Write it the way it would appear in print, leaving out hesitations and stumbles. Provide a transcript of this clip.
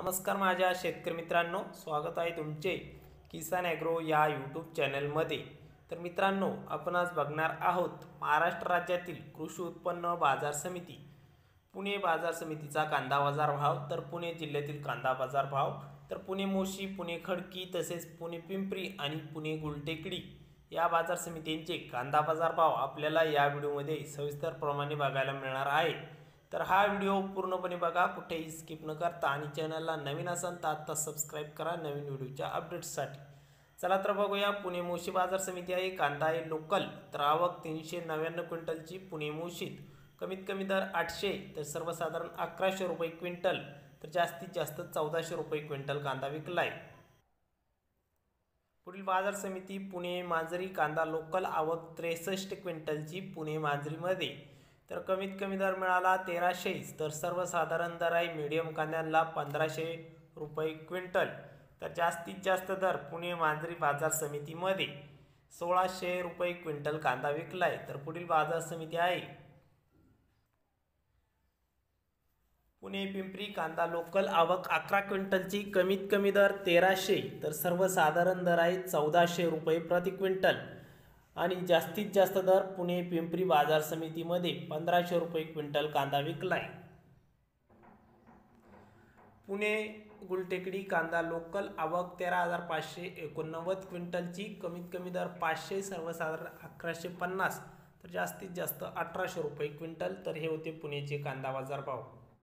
नमस्कार माझ्या शेतकरी मित्रांनो, स्वागत आहे तुमचे किसान ॲग्रो या यूट्यूब चॅनलमध्ये। तर मित्रांनो, आपण आज बघणार आहोत महाराष्ट्र राज्यातील कृषी उत्पन्न बाजार समिती पुणे बाजार समितीचा कांदा बाजार भाव। तर पुणे जिल्ह्यातील कांदा बाजार भाव, तर पुणे मोशी, पुणे खडकी तसेच पुणे पिंपरी आणि पुणे गुलटेकडी या बाजार समितींचे कांदा बाजार भाव आपल्याला या व्हिडिओमध्ये सविस्तरप्रमाणे बघायला मिळणार आहे। तर हा व्हिडिओ पूर्णपणे बघा, कुठेही स्किप न करता, आणि चॅनलला नवीन असाल तर आता सबस्क्राइब करा नवीन व्हिडिओच्या अपडेट्ससाठी। चला तर बघूया, पुणे मोशी बाजार समिती आहे। कांदा आहे लोकल, तर आवक 399 क्विंटलची पुणे मोशीत, कमीत कमी दर 800 तर सर्वसाधारण 1100 रुपये क्विंटल, तर जास्तीत जास्त 1400 रुपये क्विंटल कांदा विकलाय। पुढील बाजार समिती पुणे मांजरी, कांदा लोकल, आवक 63 क्विंटलची पुणे मांजरीमध्ये, तर कमीत कमी दर मिळाला 1300 तर सर्वसाधारण दर आहे मीडियम कांद्याला 1500 रुपये क्विंटल, तर जास्तीत जास्त दर पुणे मांजरी बाजार समितीमध्ये 1600 रुपये क्विंटल कांदा विकलाय। तर पुढील बाजार समिती आहे पुणे पिंपरी, कांदा लोकल, आवक 11 क्विंटलची, कमीत कमी दर 1300 तर सर्वसाधारण दर आहे 1400 रुपये प्रति क्विंटल, आणि जास्तीत जास्त दर पुणे पिंपरी बाजार समितीमध्ये 1500 रुपये क्विंटल कांदा विकलाय। पुणे गुलटेकडी, कांदा लोकल, आवक 13,589 क्विंटलची, कमीत कमी दर 500, सर्वसाधारण 1150 तर जास्तीत जास्त 1800 रुपये क्विंटल। तर हे होते पुणेचे कांदा बाजार भाव।